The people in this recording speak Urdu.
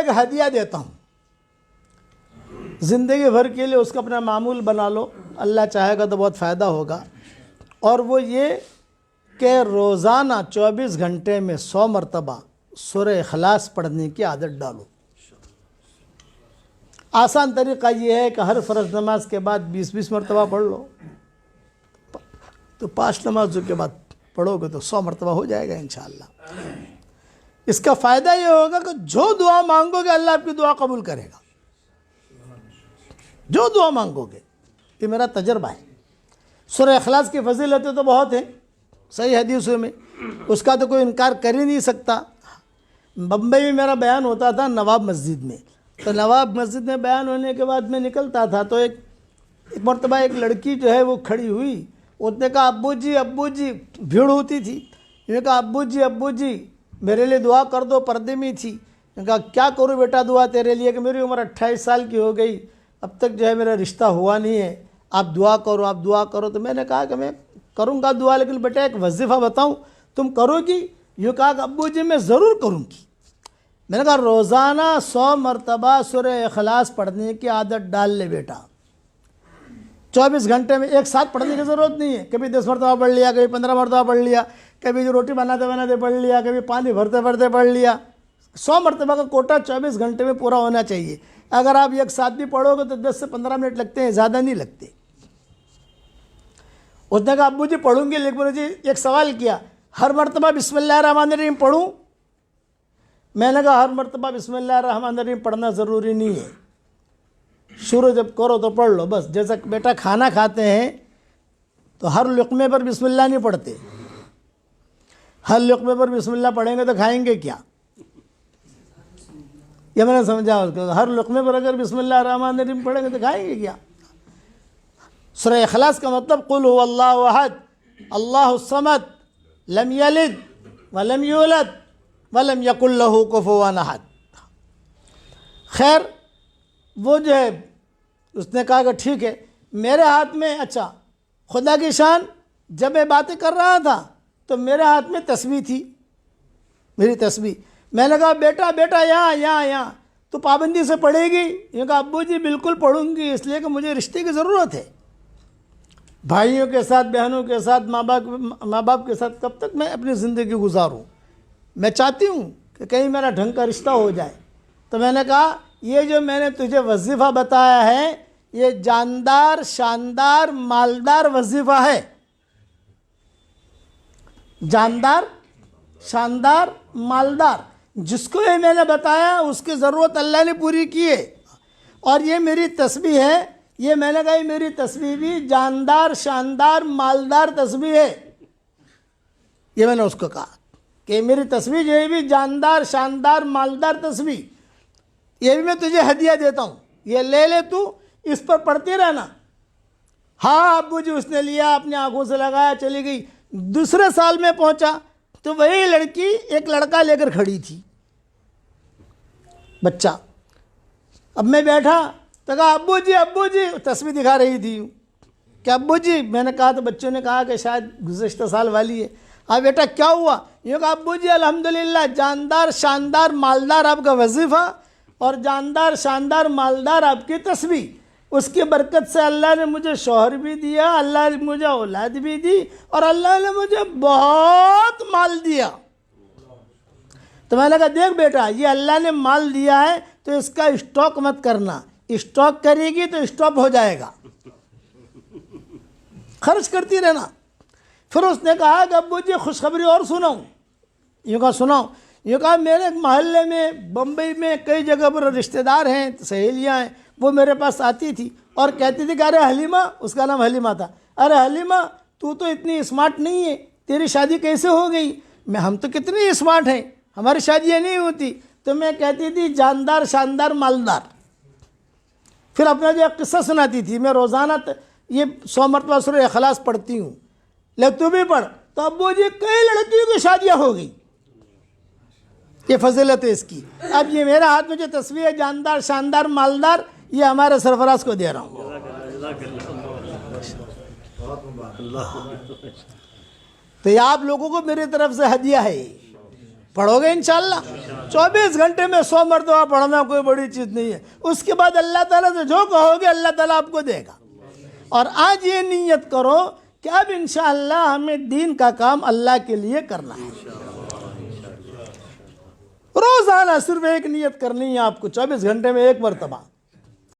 ایک ہدیہ دیتا ہوں، زندگی بھر کے لیے اس کا اپنا معمول بنا لو، اللہ چاہے گا تو بہت فائدہ ہوگا، اور وہ یہ کہ روزانہ 24 گھنٹے میں 100 مرتبہ سورہ اخلاص پڑھنے کی عادت ڈالو۔ آسان طریقہ یہ ہے کہ ہر فرض نماز کے بعد 20 مرتبہ پڑھ لو، تو 5 نمازوں کے بعد پڑھو گے تو 100 مرتبہ ہو جائے گا انشاءاللہ۔ اس کا فائدہ یہ ہوگا کہ جو دعا مانگو گے اللہ آپ کی دعا قبول کرے گا، جو دعا مانگو گے، یہ میرا تجربہ ہے۔ سورہ اخلاص کی فضیلتیں تو بہت ہیں صحیح حدیثوں میں، اس کا تو کوئی انکار کر ہی نہیں سکتا۔ بمبئی میں میرا بیان ہوتا تھا نواب مسجد میں، تو نواب مسجد میں بیان ہونے کے بعد میں نکلتا تھا تو ایک مرتبہ ایک لڑکی جو ہے وہ کھڑی ہوئی، اس نے کہا ابو جی، بھیڑ ہوتی تھی، انہوں نے کہا ابو جی میرے لیے دعا کر دو، پردے میں تھی۔ میں نے کہا کیا کروں بیٹا دعا تیرے لیے، کہ میری عمر 28 سال کی ہو گئی، اب تک جو ہے میرا رشتہ ہوا نہیں ہے، آپ دعا کرو۔ تو میں نے کہا کہ میں کروں گا دعا، لیکن بیٹا ایک وظیفہ بتاؤں تم کرو گی؟ یوں کہا کہ ابو جی میں ضرور کروں گی۔ میں نے کہا روزانہ 100 مرتبہ سورہ اخلاص پڑھنے کی عادت ڈال لے بیٹا، 24 گھنٹے میں ایک ساتھ پڑھنے کی ضرورت نہیں ہے، کبھی 10 مرتبہ پڑھ لیا، کبھی 15 مرتبہ پڑھ لیا، کبھی روٹی بناتے پڑھ لیا، کبھی پانی بھرتے پڑھ لیا۔ 100 مرتبہ کا کوٹا 24 گھنٹے میں پورا ہونا چاہیے۔ اگر آپ ایک ساتھ بھی پڑھو گے تو 10 سے 15 منٹ لگتے ہیں، زیادہ نہیں لگتے۔ اس نے کہا ابو جی پڑھوں گی، لیکن مجھے ایک سوال کیا، ہر مرتبہ بسم اللہ الرحمن الرحیم پڑھوں؟ میں نے کہا ہر مرتبہ بسم اللہ الرحمن الرحیم پڑھنا ضروری نہیں ہے، شروع جب کرو تو پڑھ لو بس۔ جیسا بیٹا کھانا کھاتے ہیں تو ہر لقمے پر بسم اللہ نہیں پڑھتے، ہر لقمے پر بسم اللہ پڑھیں گے تو کھائیں گے کیا؟ یہ میں نے سمجھا اس کو، ہر لقمے پر اگر بسم اللہ الرحمن الرحیم پڑھیں گے تو کھائیں گے کیا؟ سورہ اخلاص کا مطلب قل هو اللہ احد اللہ الصمد لم یلد ولم یولد ولم یکن لہ کفوا احد۔ خیر وہ جو ہے اس نے کہا کہ ٹھیک ہے، میرے ہاتھ میں، اچھا خدا کی شان، جب میں باتیں کر رہا تھا تو میرے ہاتھ میں تسبیح تھی، میری تسبیح۔ میں نے کہا بیٹا یہاں تو پابندی سے پڑھے گی؟ یہ کہا ابو جی بالکل پڑھوں گی، اس لیے کہ مجھے رشتے کی ضرورت ہے، بھائیوں کے ساتھ، بہنوں کے ساتھ، ماں باپ کے ساتھ کب تک میں اپنی زندگی گزاروں؟ میں چاہتی ہوں کہ کہیں میرا ڈھنگ کا رشتہ ہو جائے۔ تو میں نے کہا یہ جو میں نے تجھے وظیفہ بتایا ہے یہ جاندار، شاندار، مالدار وظیفہ ہے، جاندار، شاندار، مالدار۔ جس کو یہ میں نے بتایا اس کی ضرورت اللہ نے پوری کی ہے، اور یہ میری تسبیح ہے، یہ میں نے کہا یہ میری تسبیح بھی جاندار، شاندار، مالدار تسبیح ہے۔ یہ میں نے اس کو کہا کہ میری تسبیح جو ہے بھی جاندار، شاندار، مالدار تسبیح، یہ بھی میں تجھے ہدیہ دیتا ہوں، یہ لے لے، تو اس پر پڑھتے رہنا۔ ہاں ابو جی اس نے لیا، اپنی آنکھوں سے لگایا، چلی گئی۔ دوسرے سال میں پہنچا تو وہی لڑکی ایک لڑکا لے کر کھڑی تھی، بچہ۔ اب میں بیٹھا تو کہا ابو جی تسبیح دکھا رہی تھی کہ ابو جی، میں نے کہا تو بچوں نے کہا کہ شاید گزشتہ سال والی ہے۔ ہاں بیٹا کیا ہوا؟ یہ کہا ابو جی الحمدللہ جاندار، شاندار، مالدار آپ کا وظیفہ، اور جاندار، شاندار، مالدار آپ کی تسبیح، اس کی برکت سے اللہ نے مجھے شوہر بھی دیا، اللہ نے مجھے اولاد بھی دی، اور اللہ نے مجھے بہت مال دیا۔ تو میں نے کہا دیکھ بیٹا یہ اللہ نے مال دیا ہے تو اس کا اسٹاک مت کرنا، اسٹاک کرے گی تو اسٹاپ ہو جائے گا، خرچ کرتی رہنا۔ پھر اس نے کہا کہ ابو جی خوشخبری اور سناؤں؟ یہ کہا سناؤ۔ یہ کہا میرے محلے میں، بمبئی میں کئی جگہ پر رشتہ دار ہیں، سہیلیاں ہیں، وہ میرے پاس آتی تھی اور کہتی تھی کہ ارے حلیمہ، اس کا نام حلیمہ تھا، ارے حلیمہ تو اتنی اسمارٹ نہیں ہے، تیری شادی کیسے ہو گئی؟ ہم تو کتنی اسمارٹ ہیں، ہماری شادیاں نہیں ہوتی۔ تو میں کہتی تھی جاندار، شاندار، مالدار۔ پھر اپنا جو قصہ سناتی تھی، میں روزانہ یہ 100 مرتبہ سورہ اخلاص پڑھتی ہوں، لے تو بھی پڑھ۔ تو ابو جی کئی لڑکیوں کی شادیاں ہو گئی، یہ فضیلت ہے اس کی۔ اب یہ میرا ہاتھ میں جو تصویر ہے جاندار، شاندار، مالدار، یہ ہمارے سرفراز کو دے رہا ہوں۔ تو یہ آپ لوگوں کو میری طرف سے ہدیہ ہے۔ پڑھو گے انشاءاللہ 24 گھنٹے میں 100 مرتبہ پڑھنا کوئی بڑی چیز نہیں ہے. اس کے بعد اللہ تعالیٰ سے جو کہو گے اللہ تعالیٰ آپ کو دے گا. اور آج یہ نیت کرو کہ اب انشاءاللہ ہمیں دین کا کام اللہ کے لیے کرنا ہے. روزانہ صرف ایک نیت کرنی ہے آپ کو 24 گھنٹے میں ایک مرتبہ.